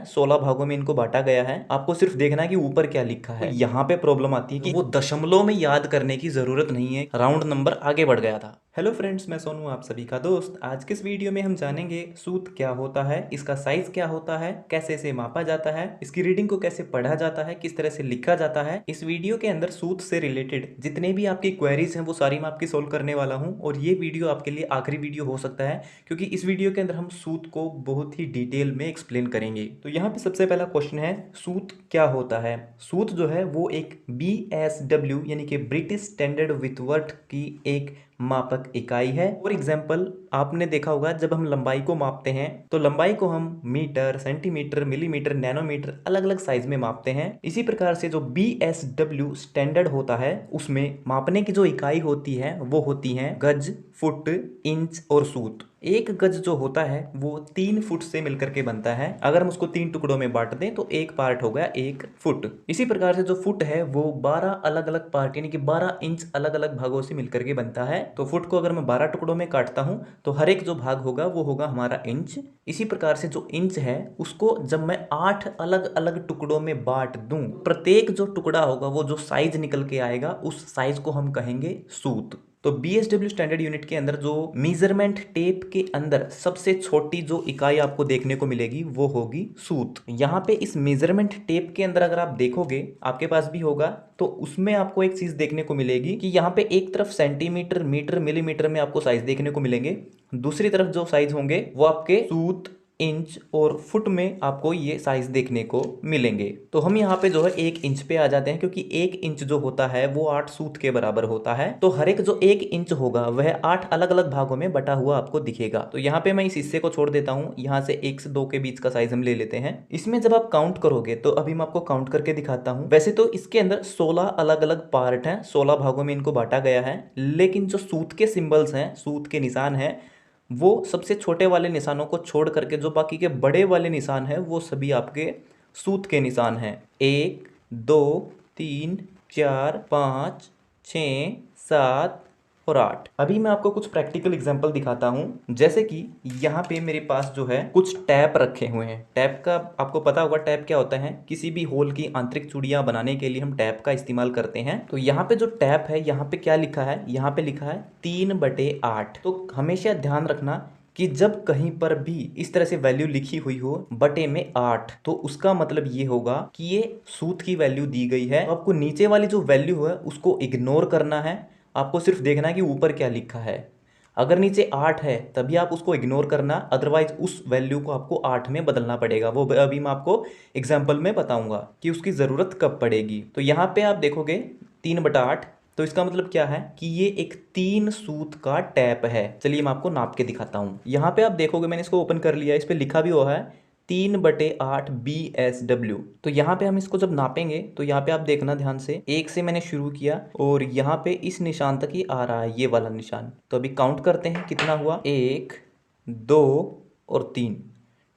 16 भागों में इनको बांटा गया है। आपको सिर्फ देखना है कि ऊपर क्या लिखा है। यहाँ पे प्रॉब्लम आती है कि वो दशमलव में याद करने की जरूरत नहीं है, राउंड नंबर आगे बढ़ गया था। हेलो फ्रेंड्स, मैं सोनू, आप सभी का दोस्त। आज के इस वीडियो में हम जानेंगे सूत क्या होता है, इसका साइज क्या होता है, कैसे इसे मापा जाता है, इसकी रीडिंग को कैसे पढ़ा जाता है, किस तरह से लिखा जाता है। इस वीडियो के अंदर सूत से रिलेटेड जितने भी आपकी क्वेरीज हैं वो सारी मैं आपकी सोल्व करने वाला हूं। और ये वीडियो आपके लिए आखिरी वीडियो हो सकता है, क्योंकि इस वीडियो के अंदर हम सूत को बहुत ही डिटेल में एक्सप्लेन करेंगे। तो यहाँ पे सबसे पहला क्वेश्चन है, सूत क्या होता है। सूत जो है वो एक BSW यानी कि ब्रिटिश स्टैंडर्ड विथवर्थ की एक मापक इकाई है। फॉर एग्जाम्पल, आपने देखा होगा जब हम लंबाई को मापते हैं तो लंबाई को हम मीटर, सेंटीमीटर, मिलीमीटर, नैनोमीटर अलग अलग साइज में मापते हैं। इसी प्रकार से जो BSW स्टैंडर्ड होता है उसमें मापने की जो इकाई होती है वो होती है गज, फुट, इंच और सूत। एक गज जो होता है वो 3 फुट से मिलकर के बनता है। अगर हम उसको 3 टुकड़ों में बांट दें तो एक पार्ट हो गया 1 फुट। इसी प्रकार से जो फुट है वो 12 अलग अलग पार्ट यानी कि 12 इंच अलग अलग भागों से मिलकर के बनता है। तो फुट को अगर मैं 12 टुकड़ों में काटता हूं तो हर एक जो भाग होगा वो होगा हमारा इंच। इसी प्रकार से जो इंच है उसको जब मैं 8 अलग अलग टुकड़ों में बांट दूं, प्रत्येक जो टुकड़ा होगा वो जो साइज निकल के आएगा उस साइज को हम कहेंगे सूत। तो BSW स्टैंडर्ड यूनिट के अंदर जो मेजरमेंट टेप के अंदर सबसे छोटी जो इकाई आपको देखने को मिलेगी वो होगी सूत। यहाँ पे इस मेजरमेंट टेप के अंदर अगर आप देखोगे, आपके पास भी होगा, तो उसमें आपको एक चीज देखने को मिलेगी कि यहाँ पे एक तरफ सेंटीमीटर, मीटर, मिलीमीटर में आपको साइज देखने को मिलेंगे, दूसरी तरफ जो साइज होंगे वो आपके सूत, इंच और फुट में आपको ये साइज देखने को मिलेंगे। तो हम यहाँ पे जो है 1 इंच पे आ जाते हैं, क्योंकि 1 इंच जो होता है वो 8 सूत के बराबर होता है। तो हर एक जो 1 इंच होगा वह 8 अलग अलग भागों में बटा हुआ आपको दिखेगा। तो यहाँ पे मैं इस हिस्से को छोड़ देता हूँ। यहाँ से 1 से 2 के बीच का साइज हम ले लेते हैं। इसमें जब आप काउंट करोगे तो अभी मैं आपको काउंट करके दिखाता हूँ। वैसे तो इसके अंदर 16 अलग अलग पार्ट हैं, 16 भागों में इनको बांटा गया है, लेकिन जो सूत के सिंबल्स हैं, सूत के निशान हैं, वो सबसे छोटे वाले निशानों को छोड़ करके जो बाकी के बड़े वाले निशान हैं वो सभी आपके सूत के निशान हैं। 1, 2, 3, 4, 5, 6, 7 और 8। अभी मैं आपको कुछ प्रैक्टिकल एग्जांपल दिखाता हूं। जैसे कि यहाँ पे मेरे पास जो है कुछ टैप रखे हुए हैं। टैप का आपको पता होगा टैप क्या होता है। किसी भी होल की आंतरिक चूड़ियां बनाने के लिए हम टैप का इस्तेमाल करते हैं। तो यहाँ पे जो टैप है, यहाँ पे क्या लिखा है, यहाँ पे लिखा है 3/8। तो हमेशा ध्यान रखना कि जब कहीं पर भी इस तरह से वैल्यू लिखी हुई हो बटे में 8, तो उसका मतलब ये होगा कि ये सूत की वैल्यू दी गई है। तो आपको नीचे वाली जो वैल्यू है उसको इग्नोर करना है। आपको सिर्फ देखना है कि ऊपर क्या लिखा है। अगर नीचे 8 है तभी आप उसको इग्नोर करना, अदरवाइज उस वैल्यू को आपको 8 में बदलना पड़ेगा। वो अभी मैं आपको एग्जाम्पल में बताऊंगा कि उसकी ज़रूरत कब पड़ेगी। तो यहाँ पे आप देखोगे 3/8, तो इसका मतलब क्या है कि ये एक 3 सूत का टैप है। चलिए मैं आपको नाप के दिखाता हूँ। यहाँ पे आप देखोगे मैंने इसको ओपन कर लिया, इस पे लिखा भी हुआ है 3/8 BSW। तो यहाँ पे हम इसको जब नापेंगे तो यहाँ पे आप देखना ध्यान से, 1 से मैंने शुरू किया और यहाँ पे इस निशान तक ही आ रहा है, ये वाला निशान। तो अभी काउंट करते हैं कितना हुआ, 1, 2 और 3।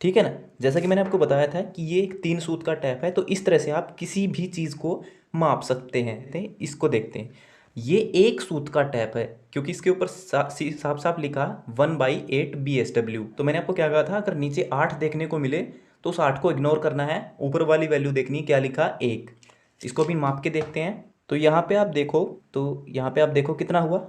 ठीक है ना। जैसा कि मैंने आपको बताया था कि ये एक 3 सूत का टैप है। तो इस तरह से आप किसी भी चीज़ को माप सकते हैं। इसको देखते हैं, ये 1 सूत का टैप है क्योंकि इसके ऊपर साफ साफ लिखा 1/8 BSW। तो मैंने आपको क्या कहा था, अगर नीचे 8 देखने को मिले तो उस 8 को इग्नोर करना है, ऊपर वाली वैल्यू देखनी, क्या लिखा, 1। इसको भी माप के देखते हैं। तो यहाँ पे आप देखो, तो यहाँ पे आप देखो कितना हुआ,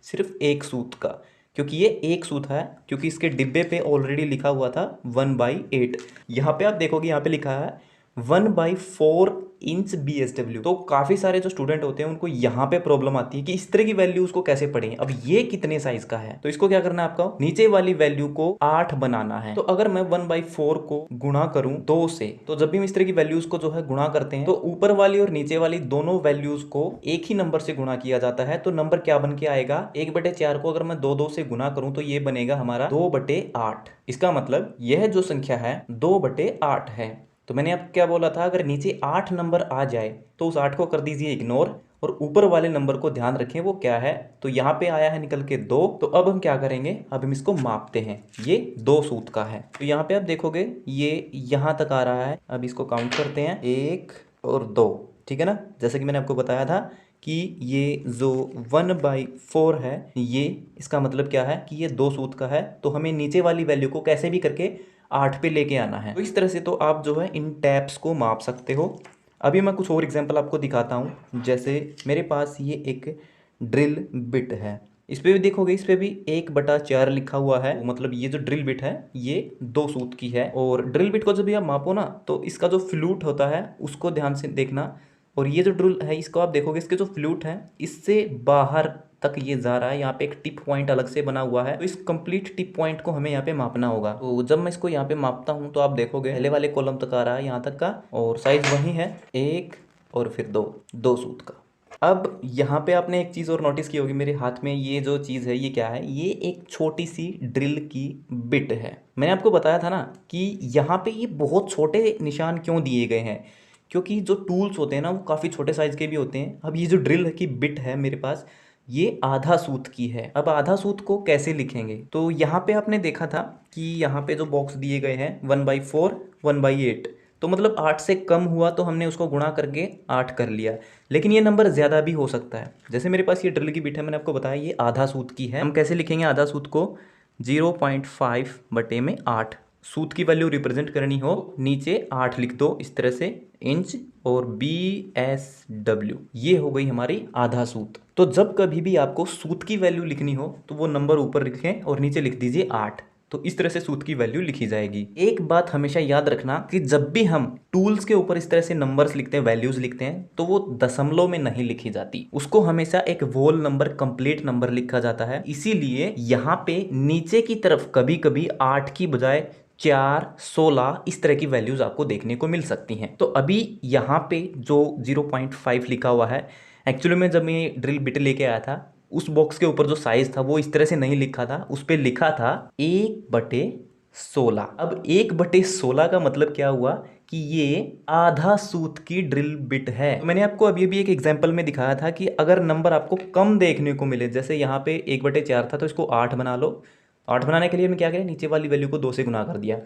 सिर्फ 1 सूत का, क्योंकि ये 1 सूत है, क्योंकि इसके डिब्बे पे ऑलरेडी लिखा हुआ था 1/8। यहाँ पे आप देखोगे, यहाँ पे लिखा है 1/4 इंच BSW। तो काफ़ी सारे जो स्टूडेंट होते हैं उनको यहाँ पे प्रॉब्लम आती है कि इस तरह की वैल्यू उसको कैसे पढ़ें। अब ये कितने साइज का है, तो इसको क्या करना है, आपका नीचे वाली वैल्यू को 8 बनाना है। तो अगर मैं 1/4 को गुणा करूं 2 से, तो जब भी हम इस तरह की वैल्यूज को जो है गुणा करते हैं तो ऊपर वाली और नीचे वाली दोनों वैल्यूज को एक ही नंबर से गुणा किया जाता है। तो नंबर क्या बन के आएगा, 1/4 को अगर मैं 2 से गुणा करूं तो ये बनेगा हमारा 2/8। इसका मतलब यह जो संख्या है 2/8 है। तो मैंने आपको क्या बोला था, अगर नीचे 8 नंबर आ जाए तो उस 8 को कर दीजिए इग्नोर और ऊपर वाले नंबर को ध्यान रखें वो क्या है। तो यहाँ पे आया है निकल के 2। तो अब हम क्या करेंगे, अब हम इसको मापते हैं। ये 2 सूत का है। तो यहाँ पे आप देखोगे ये यहाँ तक आ रहा है। अब इसको काउंट करते हैं, 1 और 2, ठीक है ना। जैसे कि मैंने आपको बताया था कि ये जो 1/4 है, ये इसका मतलब क्या है कि ये 2 सूत का है। तो हमें नीचे वाली वैल्यू को कैसे भी करके 8 पे लेके आना है। तो इस तरह से तो आप जो है इन टैप्स को माप सकते हो। अभी मैं कुछ और एग्जांपल आपको दिखाता हूँ। जैसे मेरे पास ये एक ड्रिल बिट है, इस पे भी देखोगे, इस पे भी 1/4 लिखा हुआ है। मतलब ये जो ड्रिल बिट है ये 2 सूत की है। और ड्रिल बिट को जब भी आप मापो ना तो इसका जो फ्लूट होता है उसको ध्यान से देखना। और ये जो ड्रिल है इसको आप देखोगे, इसके जो फ्लूट है इससे बाहर तक ये जा रहा है। यहाँ पे एक टिप पॉइंट अलग से बना हुआ है, तो इस कंप्लीट टिप पॉइंट को हमें यहाँ पे मापना होगा। तो जब मैं इसको यहाँ पे मापता हूँ तो आप देखोगे पहले वाले कॉलम तक आ रहा है यहाँ तक का, और साइज वही है 1 और फिर 2 सूत का। अब यहाँ पे आपने एक चीज़ और नोटिस की होगी, मेरे हाथ में ये जो चीज़ है ये क्या है, ये एक छोटी सी ड्रिल की बिट है। मैंने आपको बताया था ना कि यहाँ पे ये बहुत छोटे निशान क्यों दिए गए हैं, क्योंकि जो टूल्स होते हैं ना वो काफ़ी छोटे साइज़ के भी होते हैं। अब ये जो ड्रिल की बिट है मेरे पास, ये आधा सूत की है। अब आधा सूत को कैसे लिखेंगे, तो यहाँ पे आपने देखा था कि यहाँ पे जो बॉक्स दिए गए हैं 1/4 1/8, तो मतलब 8 से कम हुआ तो हमने उसको गुणा करके 8 कर लिया। लेकिन ये नंबर ज़्यादा भी हो सकता है। जैसे मेरे पास ये ड्रिल की बिट है, मैंने आपको बताया ये आधा सूत की है। हम कैसे लिखेंगे आधा सूत को, 0.5/8। सूत की वैल्यू रिप्रेजेंट करनी हो नीचे 8 लिख दो इस तरह से, इंच, और BSW, ये हो गई हमारी आधा सूत। तो जब कभी भी आपको सूत की वैल्यू लिखनी हो तो वो नंबर ऊपर लिखें और नीचे लिख दीजिए 8। तो इस तरह से सूत की वैल्यू लिखी जाएगी। एक बात हमेशा याद रखना कि जब भी हम टूल्स के ऊपर इस तरह से नंबर्स लिखते हैं, वैल्यूज लिखते हैं, तो वो दशमलव में नहीं लिखी जाती, उसको हमेशा एक वोल नंबर, कंप्लीट नंबर लिखा जाता है। इसीलिए यहाँ पे नीचे की तरफ कभी कभी 8 की बजाय 4, 16 इस तरह की वैल्यूज आपको देखने को मिल सकती हैं। तो अभी यहाँ पे जो 0.5 लिखा हुआ है, एक्चुअली में जब मैं ड्रिल बिट लेके आया था उस बॉक्स के ऊपर जो साइज था वो इस तरह से नहीं लिखा था, उस पर लिखा था 1/16। अब 1/16 का मतलब क्या हुआ कि ये आधा सूत की ड्रिल बिट है। तो मैंने आपको अभी भी एक एग्जांपल में दिखाया था कि अगर नंबर आपको कम देखने को मिले, जैसे यहाँ पे 1/4 था तो इसको 8 बना लो। 8 बनाने के लिए मैं क्या करें, नीचे वाली वैल्यू को 2 से गुना कर दिया।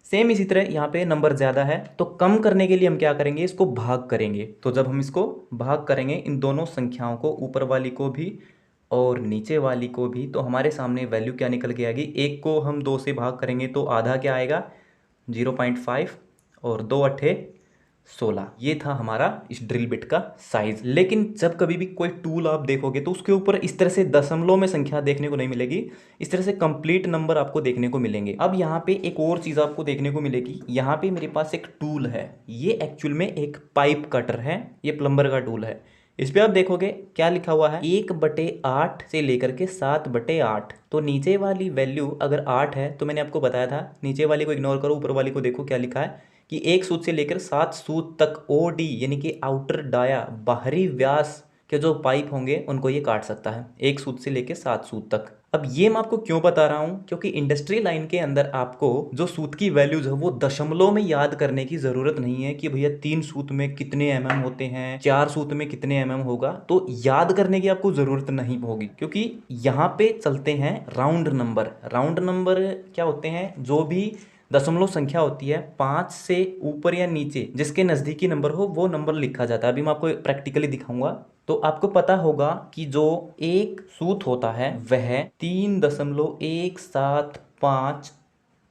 सेम इसी तरह यहाँ पे नंबर ज़्यादा है तो कम करने के लिए हम क्या करेंगे, इसको भाग करेंगे। तो जब हम इसको भाग करेंगे इन दोनों संख्याओं को, ऊपर वाली को भी और नीचे वाली को भी, तो हमारे सामने वैल्यू क्या निकल के आएगी। एक को हम 2 से भाग करेंगे तो आधा क्या आएगा, 0.5, और 2/8 16। ये था हमारा इस ड्रिल बिट का साइज। लेकिन जब कभी भी कोई टूल आप देखोगे तो उसके ऊपर इस तरह से दशमलव में संख्या देखने को नहीं मिलेगी, इस तरह से कंप्लीट नंबर आपको देखने को मिलेंगे। अब यहाँ पे एक और चीज़ आपको देखने को मिलेगी, यहाँ पे मेरे पास एक टूल है, ये एक्चुअल में एक पाइप कटर है, ये प्लम्बर का टूल है। इस पे आप देखोगे क्या लिखा हुआ है, 1/8 से लेकर के 7/8। तो नीचे वाली वैल्यू अगर 8 है तो मैंने आपको बताया था, नीचे वाली को इग्नोर करो, ऊपर वाली को देखो क्या लिखा है कि 1 सूत से लेकर 7 सूत तक OD यानी कि आउटर डाया, बाहरी व्यास के जो पाइप होंगे उनको ये काट सकता है, 1 सूत से लेकर 7 सूत तक। अब ये मैं आपको क्यों बता रहा हूँ, क्योंकि इंडस्ट्री लाइन के अंदर आपको जो सूत की वैल्यूज है वो दशमलव में याद करने की जरूरत नहीं है कि भैया 3 सूत में कितने mm होते हैं, 4 सूत में कितने mm होगा, तो याद करने की आपको जरूरत नहीं होगी। क्योंकि यहाँ पे चलते हैं राउंड नंबर। राउंड नंबर क्या होते हैं, जो भी दशमलव संख्या होती है 5 से ऊपर या नीचे जिसके नज़दीकी नंबर हो वो नंबर लिखा जाता है। अभी मैं आपको प्रैक्टिकली दिखाऊंगा। तो आपको पता होगा कि जो एक सूत होता है वह 3.175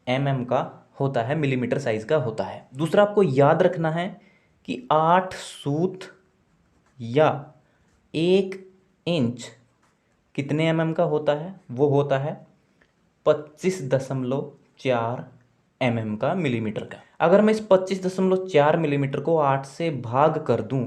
mm का होता है, मिलीमीटर साइज का होता है। दूसरा आपको याद रखना है कि 8 सूत या 1 इंच कितने mm का होता है, वो होता है 25.4 mm का, मिलीमीटर का। अगर मैं इस 25.4 मिलीमीटर को 8 से भाग कर दूं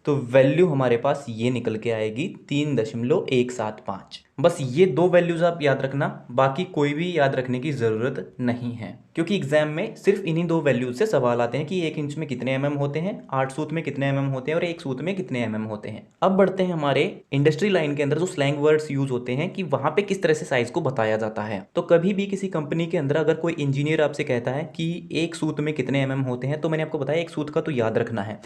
तो वैल्यू हमारे पास ये निकल के आएगी 3.175। बस ये 2 वैल्यूज आप याद रखना, बाकी कोई भी याद रखने की ज़रूरत नहीं है, क्योंकि एग्जाम में सिर्फ इन्हीं 2 वैल्यूज से सवाल आते हैं कि 1 इंच में कितने mm होते हैं, 8 सूत में कितने mm होते हैं और 1 सूत में कितने mm होते हैं। अब बढ़ते हैं हमारे इंडस्ट्री लाइन के अंदर जो स्लैंग वर्ड्स यूज होते हैं कि वहां पे किस तरह से साइज को बताया जाता है। तो कभी भी किसी कंपनी के अंदर अगर कोई इंजीनियर आपसे कहता है कि 1 सूत में कितने mm होते हैं, तो मैंने आपको बताया 1 सूत का तो याद रखना है,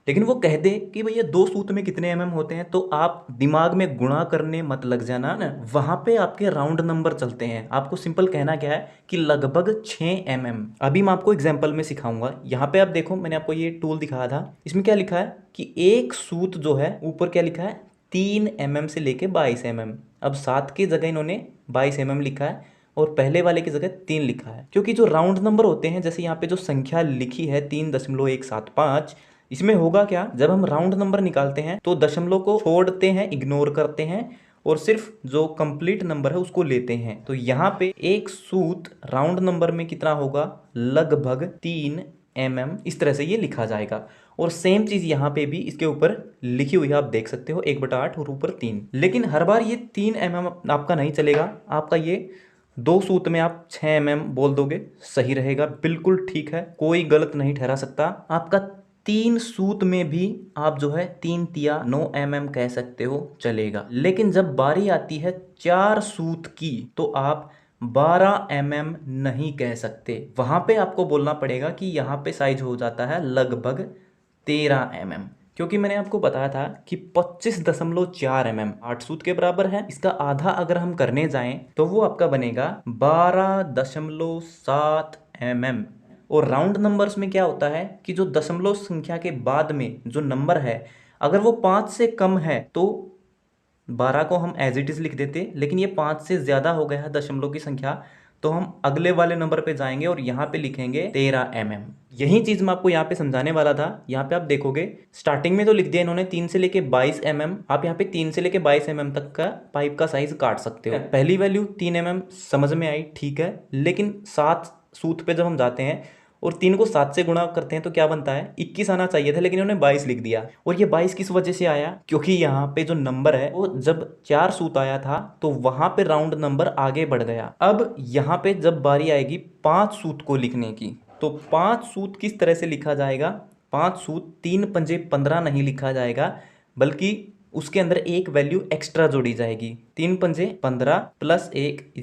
लेकिन वो कह दे कि भैया 2 सूत में कितने mm होते हैं, तो आप दिमाग में गुणा करने मत लग जाना ना, वहां पे आपके राउंड नंबर चलते हैं। आपको सिंपल कहना क्या है कि लगभग 6 mm। अभी मैं आपको एग्जांपल में सिखाऊंगा। यहाँ पे आप देखो, मैंने आपको ये टूल दिखाया था, इसमें क्या लिखा है कि एक सूत जो है ऊपर क्या लिखा है 3 mm से लेके 22 mm। अब 7 की जगह इन्होंने 22 mm लिखा है, और पहले वाले की जगह 3 लिखा है, क्योंकि जो राउंड नंबर होते हैं, जैसे यहाँ पे जो संख्या लिखी है 3.175, इसमें होगा क्या, जब हम राउंड नंबर निकालते हैं तो दशमलव को छोड़ते हैं, इग्नोर करते हैं और सिर्फ जो कंप्लीट नंबर है उसको लेते हैं। तो यहाँ पे एक सूत राउंड नंबर में कितना होगा, लगभग 3 mm, इस तरह से ये लिखा जाएगा। और सेम चीज यहाँ पे भी इसके ऊपर लिखी हुई है, आप देख सकते हो 1/8 और ऊपर 3। लेकिन हर बार ये 3 mm आपका नहीं चलेगा, आपका ये 2 सूत में आप 6 mm बोल दोगे, सही रहेगा, बिल्कुल ठीक है, कोई गलत नहीं ठहरा सकता। आपका 3 सूत में भी आप जो है 3 तिया 9 mm कह सकते हो, चलेगा। लेकिन जब बारी आती है 4 सूत की तो आप 12 mm नहीं कह सकते। वहां पे आपको बोलना पड़ेगा कि यहाँ पे साइज हो जाता है लगभग 13 mm, क्योंकि मैंने आपको बताया था कि 25.4 mm 8 सूत के बराबर है। इसका आधा अगर हम करने जाएं तो वो आपका बनेगा 12.7 mm। और राउंड नंबर्स में क्या होता है कि जो दशमलव संख्या के बाद में जो नंबर है, अगर वो 5 से कम है तो 12 को हम एज इट इज लिख देते, लेकिन ये 5 से ज्यादा हो गया है दशमलव की संख्या, तो हम अगले वाले नंबर पे जाएंगे और यहाँ पे लिखेंगे 13 mm। यही चीज मैं आपको यहाँ पे समझाने वाला था। यहाँ पे आप देखोगे स्टार्टिंग में तो लिख दिया इन्होंने 3 से लेके 22 mm, आप यहाँ पे 3 से लेके 22 mm तक का पाइप का साइज काट सकते हो। पहली वैल्यू 3 mm समझ में आई, ठीक है, लेकिन 7 सूत पे जब हम जाते हैं और 3 को 7 से गुणा करते हैं तो क्या बनता है, 21 आना चाहिए था, लेकिन उन्होंने 22 लिख दिया। और ये 22 किस वजह से आया, क्योंकि यहाँ पे जो नंबर है वो जब 4 सूत आया था तो वहां पे राउंड नंबर आगे बढ़ गया। अब यहाँ पे जब बारी आएगी 5 सूत को लिखने की, तो 5 सूत किस तरह से लिखा जाएगा, 5 सूत 3 पंजे 15 नहीं लिखा जाएगा, बल्कि उसके अंदर एक वैल्यू एक्स्ट्रा जोड़ी जाएगी। 3 पंजे 15 प्लस 1 =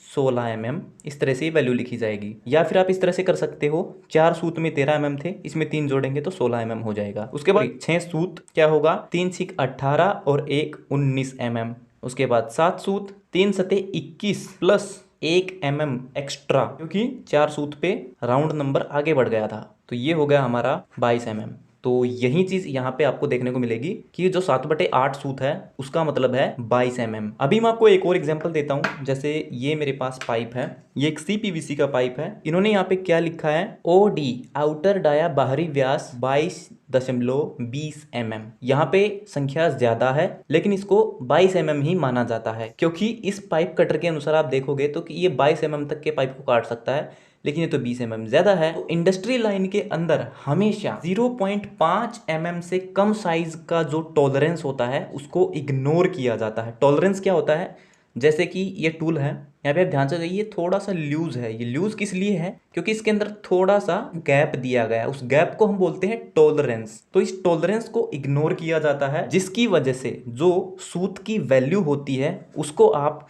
16 mm, इस तरह से वैल्यू लिखी जाएगी। या फिर आप इस तरह से कर सकते हो, 4 सूत में 13 mm थे, इसमें 3 जोड़ेंगे तो 16 mm हो जाएगा। उसके बाद 6 सूत क्या होगा, 3 6 18 और 1 19 mm। उसके बाद 7 सूत 3 सते 21 प्लस 1 mm एक्स्ट्रा, क्योंकि 4 सूत पे राउंड नंबर आगे बढ़ गया था, तो ये हो गया हमारा 22 mm। तो यही चीज यहाँ पे आपको देखने को मिलेगी कि जो 7/8 सूत है उसका मतलब है 22 mm। अभी मैं आपको एक और एग्जांपल देता हूँ। जैसे ये मेरे पास पाइप है, ये एक CPVC का पाइप है। इन्होंने यहाँ पे क्या लिखा है, OD आउटर डाया बाहरी व्यास 22.20 mm। यहाँ पे संख्या ज्यादा है लेकिन इसको 22 mm ही माना जाता है, क्योंकि इस पाइप कटर के अनुसार आप देखोगे तो कि ये 22 mm तक के पाइप को काट सकता है, लेकिन ये तो 20 mm ज्यादा है। तो इंडस्ट्री लाइन के अंदर हमेशा 0.5 mm से कम साइज का जो टॉलरेंस होता है उसको इग्नोर किया जाता है। टॉलरेंस क्या होता है, जैसे कि ये टूल है, यहाँ पे आप ध्यान से देखिए, थोड़ा सा लूज है। ये लूज किस लिए है, क्योंकि इसके अंदर थोड़ा सा गैप दिया गया है, उस गैप को हम बोलते हैं टॉलरेंस। तो इस टॉलरेंस को इग्नोर किया जाता है, जिसकी वजह से जो सूत की वैल्यू होती है उसको आप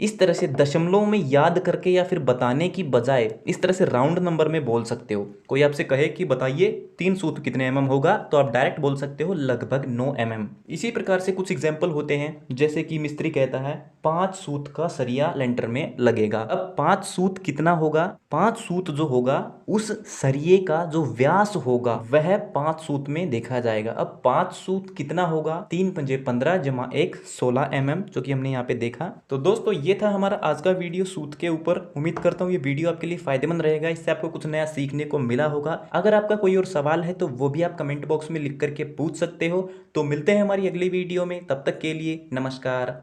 इस तरह से दशमलव में याद करके या फिर बताने की बजाय इस तरह से राउंड नंबर में बोल सकते हो। कोई आपसे कहे कि बताइए 3 सूत कितने mm होगा, तो आप डायरेक्ट बोल सकते हो लगभग 9 mm। इसी प्रकार से कुछ एग्जाम्पल होते हैं, जैसे कि मिस्त्री कहता है 5 सूत का सरिया लेंटर में लगेगा। अब 5 सूत कितना होगा, 5 सूत जो होगा उस सरिये का जो व्यास होगा वह 5 सूत में देखा जाएगा। अब 5 सूत कितना होगा, 3 पंजे 15 जमा 1 16 mm, जो कि हमने यहाँ पे देखा। तो दोस्तों ये था हमारा आज का वीडियो सूत के ऊपर। उम्मीद करता हूँ ये वीडियो आपके लिए फायदेमंद रहेगा, इससे आपको कुछ नया सीखने को मिला होगा। अगर आपका कोई और सवाल है तो वो भी आप कमेंट बॉक्स में लिख करके पूछ सकते हो। तो मिलते हैं हमारी अगली वीडियो में, तब तक के लिए नमस्कार।